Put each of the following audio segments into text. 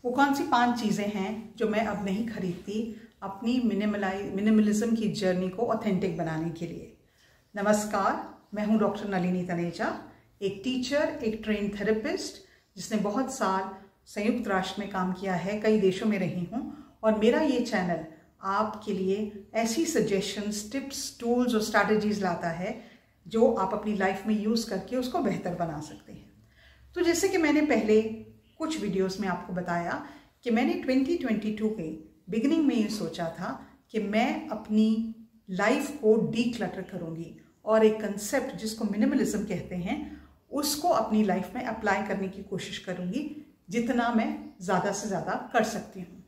वो कौन सी 5 चीज़ें हैं जो मैं अब नहीं खरीदती अपनी मिनिमलिज्म की जर्नी को ऑथेंटिक बनाने के लिए। नमस्कार, मैं हूँ डॉक्टर नलिनी तनेजा, एक टीचर, एक ट्रेन थेरेपिस्ट जिसने बहुत साल संयुक्त राष्ट्र में काम किया है, कई देशों में रही हूँ। और मेरा ये चैनल आपके लिए ऐसी सजेशंस, टिप्स, टूल्स और स्ट्रैटेजीज लाता है जो आप अपनी लाइफ में यूज़ करके उसको बेहतर बना सकते हैं। तो जैसे कि मैंने पहले कुछ वीडियोस में आपको बताया कि मैंने 2022 के बिगिनिंग में ये सोचा था कि मैं अपनी लाइफ को डीक्लटर करूँगी और एक कंसेप्ट जिसको मिनिमलिज्म कहते हैं उसको अपनी लाइफ में अप्लाई करने की कोशिश करूँगी जितना मैं ज़्यादा से ज़्यादा कर सकती हूँ।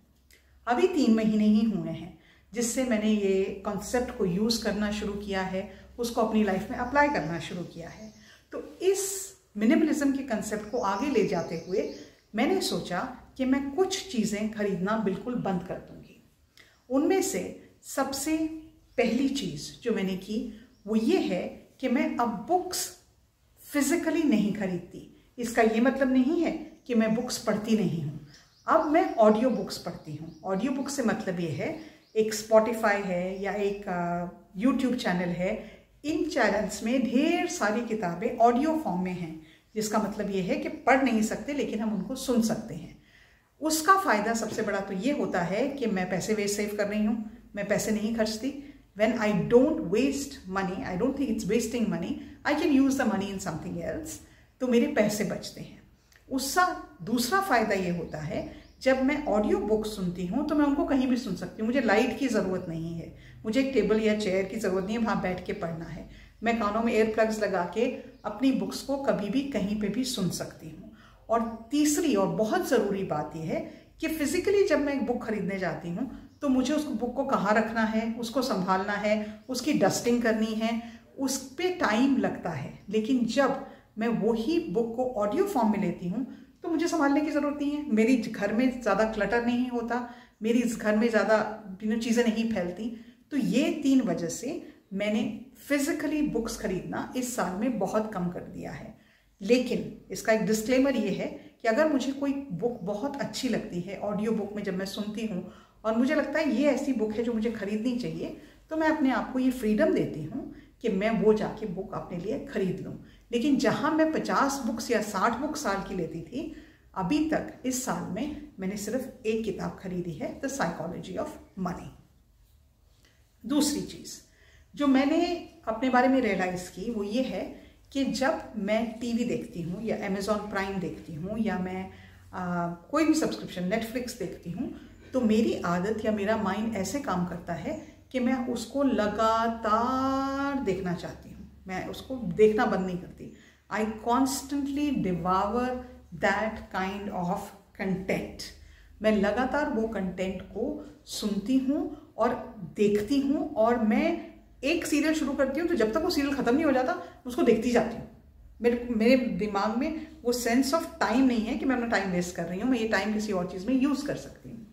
अभी 3 महीने ही हुए हैं जिससे मैंने ये कॉन्सेप्ट को यूज़ करना शुरू किया है, उसको अपनी लाइफ में अप्लाई करना शुरू किया है। तो इस मिनिमलिज्म के कंसेप्ट को आगे ले जाते हुए मैंने सोचा कि मैं कुछ चीज़ें खरीदना बिल्कुल बंद कर दूँगी। उनमें से सबसे पहली चीज़ जो मैंने की वो ये है कि मैं अब बुक्स फिजिकली नहीं खरीदती। इसका ये मतलब नहीं है कि मैं बुक्स पढ़ती नहीं हूँ। अब मैं ऑडियो बुक्स पढ़ती हूँ। ऑडियो बुक से मतलब ये है, एक स्पॉटिफाई है या एक यूट्यूब चैनल है, इन चैनल्स में ढेर सारी किताबें ऑडियो फॉर्म में हैं, जिसका मतलब ये है कि पढ़ नहीं सकते लेकिन हम उनको सुन सकते हैं। उसका फ़ायदा सबसे बड़ा तो ये होता है कि मैं पैसे सेव कर रही हूँ, मैं पैसे नहीं खर्चती। When I don't waste money, I don't think it's wasting money, I can use the money in something else, तो मेरे पैसे बचते हैं। उसका दूसरा फ़ायदा ये होता है, जब मैं ऑडियो बुक सुनती हूँ तो मैं उनको कहीं भी सुन सकती हूँ। मुझे लाइट की ज़रूरत नहीं है, मुझे एक टेबल या चेयर की ज़रूरत नहीं है वहाँ बैठ के पढ़ना है। मैं कानों में एयर प्लग्स लगा के अपनी बुक्स को कभी भी कहीं पे भी सुन सकती हूँ। और तीसरी और बहुत ज़रूरी बात यह है कि फिज़िकली जब मैं एक बुक खरीदने जाती हूँ तो मुझे उस बुक को कहाँ रखना है, उसको संभालना है, उसकी डस्टिंग करनी है, उस पर टाइम लगता है। लेकिन जब मैं वही बुक को ऑडियो फॉर्म में लेती हूँ तो मुझे संभालने की ज़रूरत नहीं है। मेरी घर में ज़्यादा क्लटर नहीं होता, मेरी घर में ज़्यादा चीज़ें नहीं फैलती। तो ये 3 वजह से मैंने फिज़िकली बुक्स खरीदना इस साल में बहुत कम कर दिया है। लेकिन इसका एक डिस्क्लेमर ये है कि अगर मुझे कोई बुक बहुत अच्छी लगती है, ऑडियो बुक में जब मैं सुनती हूँ और मुझे लगता है ये ऐसी बुक है जो मुझे खरीदनी चाहिए, तो मैं अपने आप को ये फ्रीडम देती हूँ कि मैं वो जाके बुक अपने लिए खरीद लूँ। लेकिन जहाँ मैं 50 बुक्स या 60 बुक साल की लेती थी, अभी तक इस साल में मैंने सिर्फ एक किताब खरीदी है, द साइकोलॉजी ऑफ मनी। दूसरी चीज़ जो मैंने अपने बारे में रियलाइज़ की वो ये है कि जब मैं टीवी देखती हूँ या अमेज़ॉन प्राइम देखती हूँ या मैं कोई भी सब्सक्रिप्शन नेटफ्लिक्स देखती हूँ, तो मेरी आदत या मेरा माइंड ऐसे काम करता है कि मैं उसको लगातार देखना चाहती हूँ। मैं उसको देखना बंद नहीं करती। आई constantly devour that kind of content. मैं लगातार वो कंटेंट को सुनती हूँ और देखती हूँ, और मैं एक सीरियल शुरू करती हूँ तो जब तक वो सीरियल ख़त्म नहीं हो जाता उसको देखती जाती हूँ। मेरे दिमाग में वो सेंस ऑफ टाइम नहीं है कि मैं अपना टाइम वेस्ट कर रही हूँ, मैं ये टाइम किसी और चीज़ में यूज़ कर सकती हूँ।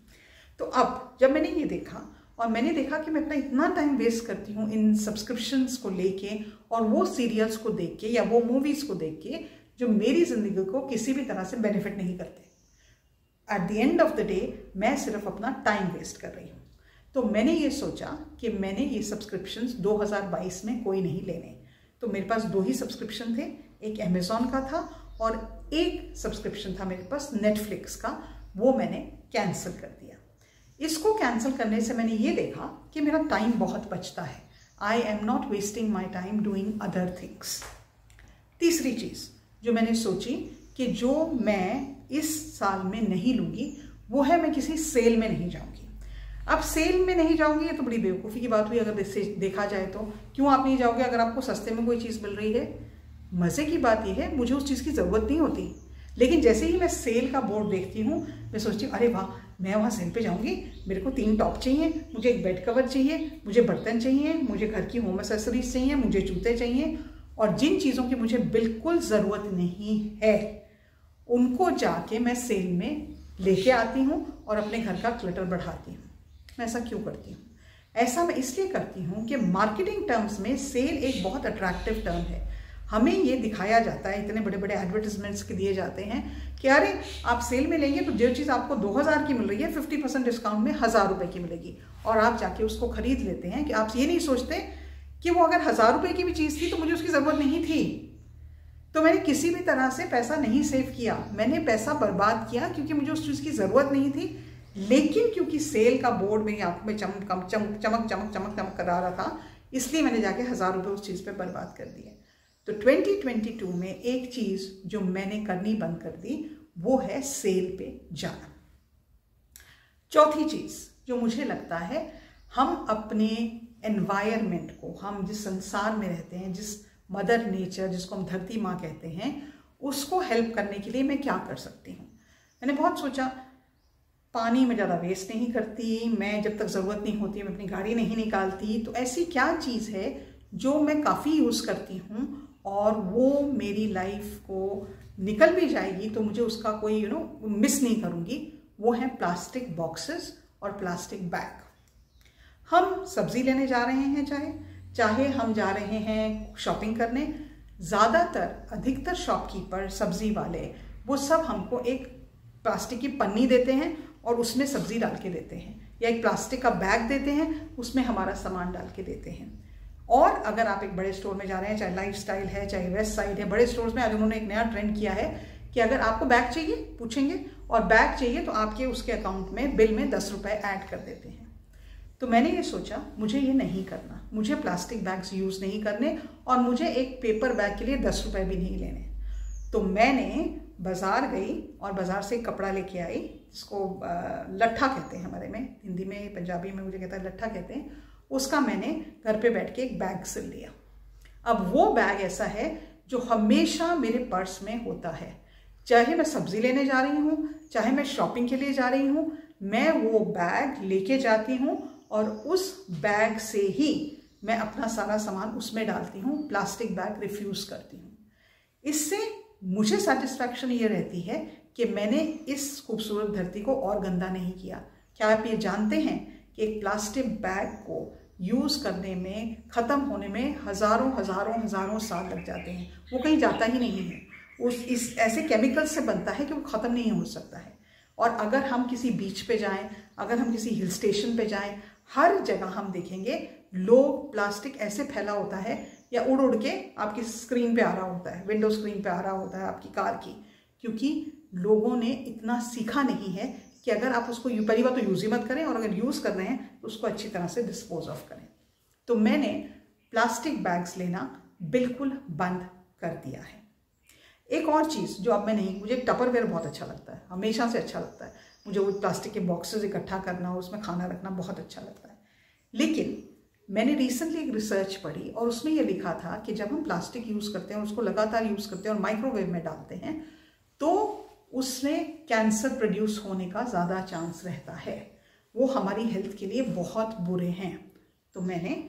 तो अब जब मैंने ये देखा और मैंने देखा कि मैं अपना इतना टाइम वेस्ट करती हूँ इन सब्सक्रिप्शंस को लेके और वो सीरियल्स को देख के या वो मूवीज़ को देख के जो मेरी ज़िंदगी को किसी भी तरह से बेनिफिट नहीं करते, at the end of the day मैं सिर्फ अपना टाइम वेस्ट कर रही हूँ। तो मैंने ये सोचा कि मैंने ये सब्सक्रिप्शंस 2022 में कोई नहीं लेने। तो मेरे पास 2 ही सब्सक्रिप्शन थे, एक अमेज़ॉन का था और एक सब्सक्रिप्शन था मेरे पास नेटफ्लिक्स का, वो मैंने कैंसिल कर दिया। इसको कैंसिल करने से मैंने ये देखा कि मेरा टाइम बहुत बचता है। I am not wasting my time doing other things. तीसरी चीज़ जो मैंने सोची कि जो मैं इस साल में नहीं लूँगी वो है, मैं किसी सेल में नहीं जाऊँगी। अब सेल में नहीं जाऊँगी ये तो बड़ी बेवकूफ़ी की बात हुई अगर इससे देखा जाए तो। क्यों आप नहीं जाओगे अगर आपको सस्ते में कोई चीज़ मिल रही है? मज़े की बात यह है मुझे उस चीज़ की ज़रूरत नहीं होती, लेकिन जैसे ही मैं सेल का बोर्ड देखती हूँ मैं सोचती हूँ अरे वाह, मैं वहाँ सेल पे जाऊँगी, मेरे को 3 टॉप चाहिए, मुझे एक बेड कवर चाहिए, मुझे बर्तन चाहिए, मुझे घर की होम एक्सेसरीज चाहिए, मुझे जूते चाहिए, और जिन चीज़ों की मुझे बिल्कुल ज़रूरत नहीं है उनको जाके मैं सेल में लेके आती हूँ और अपने घर का क्लटर बढ़ाती हूँ। मैं ऐसा क्यों करती हूँ? ऐसा मैं इसलिए करती हूँ कि मार्केटिंग टर्म्स में सेल एक बहुत अट्रैक्टिव टर्म है। हमें ये दिखाया जाता है, इतने बड़े बड़े एडवर्टिजमेंट्स के दिए जाते हैं कि अरे आप सेल में लेंगे तो जो चीज़ आपको 2000 की मिल रही है 50% डिस्काउंट में 1000 रुपये की मिलेगी, और आप जाके उसको खरीद लेते हैं। कि आप ये नहीं सोचते कि वो अगर 1000 रुपये की भी चीज़ थी तो मुझे उसकी ज़रूरत नहीं थी, तो मैंने किसी भी तरह से पैसा नहीं सेव किया, मैंने पैसा बर्बाद किया क्योंकि मुझे उस चीज़ की ज़रूरत नहीं थी। लेकिन क्योंकि सेल का बोर्ड मेरी आंखों में चमक चमक चमक चमक चमक चमक करा रहा था, इसलिए मैंने जाके 1000 रुपये उस चीज़ पे बर्बाद कर दिए। तो 2022 में एक चीज़ जो मैंने करनी बंद कर दी वो है सेल पे जाना। चौथी चीज़ जो मुझे लगता है, हम अपने एनवायरनमेंट को, हम जिस संसार में रहते हैं, जिस मदर नेचर जिसको हम धरती माँ कहते हैं, उसको हेल्प करने के लिए मैं क्या कर सकती हूँ। मैंने बहुत सोचा, पानी में ज़्यादा वेस्ट नहीं करती, मैं जब तक ज़रूरत नहीं होती मैं अपनी गाड़ी नहीं निकालती, तो ऐसी क्या चीज़ है जो मैं काफ़ी यूज़ करती हूँ और वो मेरी लाइफ को निकल भी जाएगी तो मुझे उसका कोई मिस नहीं करूँगी। वो है प्लास्टिक बॉक्सेस और प्लास्टिक बैग। हम सब्ज़ी लेने जा रहे हैं, चाहे हम जा रहे हैं शॉपिंग करने, ज़्यादातर अधिकतर शॉपकीपर, सब्ज़ी वाले, वो सब हमको एक प्लास्टिक की पन्नी देते हैं और उसमें सब्ज़ी डाल के देते हैं, या एक प्लास्टिक का बैग देते हैं, उसमें हमारा सामान डाल के देते हैं। और अगर आप एक बड़े स्टोर में जा रहे हैं, चाहे लाइफस्टाइल है, चाहे वेस्ट साइड है, बड़े स्टोर्स में आज उन्होंने एक नया ट्रेंड किया है कि अगर आपको बैग चाहिए पूछेंगे, और बैग चाहिए तो आपके उसके अकाउंट में बिल में 10 रुपये ऐड कर देते हैं। तो मैंने ये सोचा मुझे ये नहीं करना, मुझे प्लास्टिक बैग्स यूज़ नहीं करने, और मुझे एक पेपर बैग के लिए 10 रुपये भी नहीं लेने। तो मैंने बाज़ार गई और बाज़ार से कपड़ा लेके आई, जिसको लट्ठा कहते हैं हमारे में, हिंदी में, पंजाबी में मुझे कहता है लट्ठा कहते हैं। उसका मैंने घर पे बैठ के एक बैग सिल लिया। अब वो बैग ऐसा है जो हमेशा मेरे पर्स में होता है, चाहे मैं सब्ज़ी लेने जा रही हूँ, चाहे मैं शॉपिंग के लिए जा रही हूँ, मैं वो बैग लेके जाती हूँ और उस बैग से ही मैं अपना सारा सामान उसमें डालती हूँ। प्लास्टिक बैग रिफ्यूज़ करती हूँ। इससे मुझे सेटिस्फैक्शन ये रहती है कि मैंने इस खूबसूरत धरती को और गंदा नहीं किया। क्या आप ये जानते हैं कि एक प्लास्टिक बैग को यूज़ करने में, ख़त्म होने में हज़ारों हज़ारों हज़ारों साल लग जाते हैं, वो कहीं जाता ही नहीं है। इस ऐसे केमिकल से बनता है कि वो ख़त्म नहीं हो सकता है। और अगर हम किसी बीच पे जाएं, अगर हम किसी हिल स्टेशन पे जाएं, हर जगह हम देखेंगे लोग प्लास्टिक ऐसे फैला होता है, या उड़ उड़ के आपकी स्क्रीन पे आ रहा होता है, विंडो स्क्रीन पे आ रहा होता है आपकी कार की, क्योंकि लोगों ने इतना सीखा नहीं है कि अगर आप उसको पहली बार तो यूज़ ही मत करें, और अगर यूज़ कर रहे हैं तो उसको अच्छी तरह से डिस्पोज ऑफ करें। तो मैंने प्लास्टिक बैग्स लेना बिल्कुल बंद कर दिया है। एक और चीज़ जो अब मैं नहीं, मुझे टपरवेयर बहुत अच्छा लगता है, हमेशा से अच्छा लगता है मुझे। वो प्लास्टिक के बॉक्सेस इकट्ठा करना, उसमें खाना रखना बहुत अच्छा लगता है। लेकिन मैंने रिसेंटली एक रिसर्च पढ़ी और उसमें ये लिखा था कि जब हम प्लास्टिक यूज़ करते हैं और उसको लगातार यूज़ करते हैं और माइक्रोवेव में डालते हैं, तो उसमें कैंसर प्रोड्यूस होने का ज़्यादा चांस रहता है। वो हमारी हेल्थ के लिए बहुत बुरे हैं। तो मैंने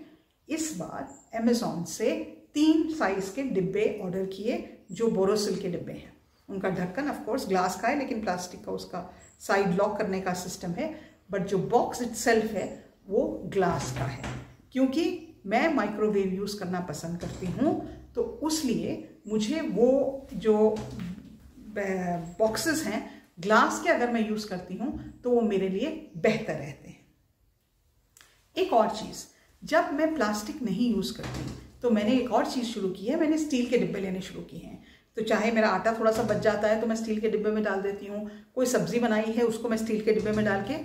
इस बार अमेज़ॉन से 3 साइज़ के डिब्बे ऑर्डर किए, जो बोरोसिल के डिब्बे हैं। उनका ढक्कन ऑफ कोर्स ग्लास का है, लेकिन प्लास्टिक का उसका साइड लॉक करने का सिस्टम है, बट जो बॉक्स इटसेल्फ है वो ग्लास का है। क्योंकि मैं माइक्रोवेव यूज़ करना पसंद करती हूँ, तो उसलिए मुझे वो जो बॉक्सेस हैं ग्लास के अगर मैं यूज़ करती हूँ तो वो मेरे लिए बेहतर रहते हैं। एक और चीज़, जब मैं प्लास्टिक नहीं यूज़ करती तो मैंने एक और चीज़ शुरू की है, मैंने स्टील के डिब्बे लेने शुरू किए हैं। तो चाहे मेरा आटा थोड़ा सा बच जाता है तो मैं स्टील के डिब्बे में डाल देती हूँ, कोई सब्ज़ी बनाई है उसको मैं स्टील के डिब्बे में डाल के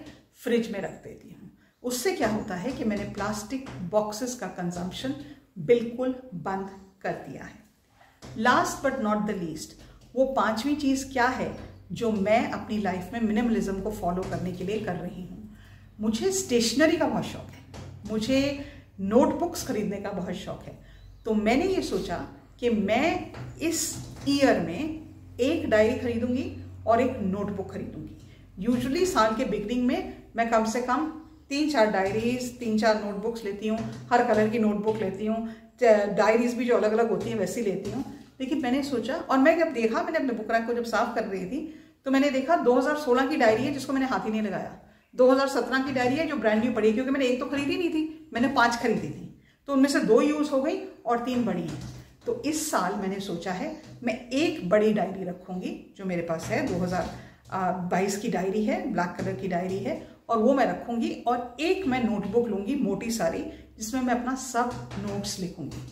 फ्रिज में रख देती हूँ। उससे क्या होता है कि मैंने प्लास्टिक बॉक्सेस का कंजम्पशन बिल्कुल बंद कर दिया है। Last but not the least, वो 5वीं चीज़ क्या है जो मैं अपनी लाइफ में मिनिमलिज्म को फॉलो करने के लिए कर रही हूँ। मुझे स्टेशनरी का बहुत शौक है, मुझे नोटबुक्स खरीदने का बहुत शौक है। तो मैंने ये सोचा कि मैं इस ईयर में एक डायरी खरीदूंगी और एक नोटबुक खरीदूंगी। यूजुअली साल के बिगनिंग में मैं कम से कम 3-4 डायरीज, 3-4 नोटबुक्स लेती हूँ, हर कलर की नोटबुक लेती हूँ, डायरीज भी जो अलग अलग होती हैं वैसी लेती हूँ। लेकिन मैंने सोचा, और मैं जब देखा, मैंने अपने बुक रैक को जब साफ कर रही थी तो मैंने देखा 2016 की डायरी है जिसको मैंने हाथ ही नहीं लगाया, 2017 की डायरी है जो ब्रांड न्यू पड़ी है, क्योंकि मैंने एक तो खरीदी नहीं थी, मैंने 5 खरीदी थी, तो उनमें से 2 यूज़ हो गई और 3 बड़ी हैं। तो इस साल मैंने सोचा है मैं एक बड़ी डायरी रखूँगी, जो मेरे पास है 2022 की डायरी है, ब्लैक कलर की डायरी है, और वो मैं रखूँगी। और एक मैं नोटबुक लूँगी मोटी सारी, जिसमें मैं अपना सब नोट्स लिखूँगी।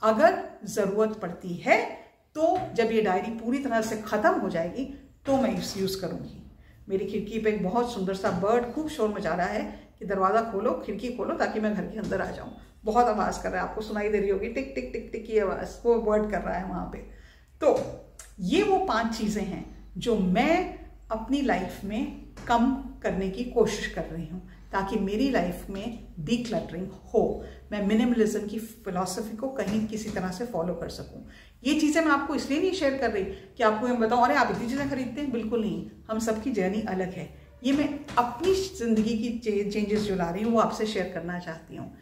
अगर ज़रूरत पड़ती है तो जब ये डायरी पूरी तरह से ख़त्म हो जाएगी तो मैं इसे यूज़ करूँगी। मेरी खिड़की पे एक बहुत सुंदर सा बर्ड खूब शोर मचा रहा है कि दरवाज़ा खोलो, खिड़की खोलो, ताकि मैं घर के अंदर आ जाऊँ। बहुत आवाज़ कर रहा है, आपको सुनाई दे रही होगी, टिक टिक टिक टिक की आवाज़, वो बर्ड कर रहा है वहाँ पे। तो ये वो 5 चीज़ें हैं जो मैं अपनी लाइफ में कम करने की कोशिश कर रही हूँ, ताकि मेरी लाइफ में डिक्लटरिंग हो, मैं मिनिमलिज्म की फिलॉसफी को कहीं किसी तरह से फॉलो कर सकूं। ये चीज़ें मैं आपको इसलिए नहीं शेयर कर रही कि आपको मैं बताऊं अरे आप इतनी चीज़ें खरीदते हैं, बिल्कुल नहीं। हम सबकी जर्नी अलग है। ये मैं अपनी ज़िंदगी की चेंजेस जो ला रही हूँ वो आपसे शेयर करना चाहती हूँ।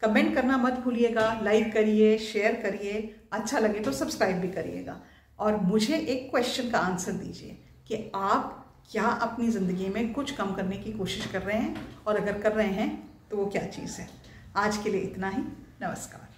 कमेंट करना मत भूलिएगा, लाइक करिए, शेयर करिए, अच्छा लगे तो सब्सक्राइब भी करिएगा। और मुझे एक क्वेश्चन का आंसर दीजिए कि आप क्या अपनी ज़िंदगी में कुछ कम करने की कोशिश कर रहे हैं, और अगर कर रहे हैं तो वो क्या चीज़ है। आज के लिए इतना ही। नमस्कार।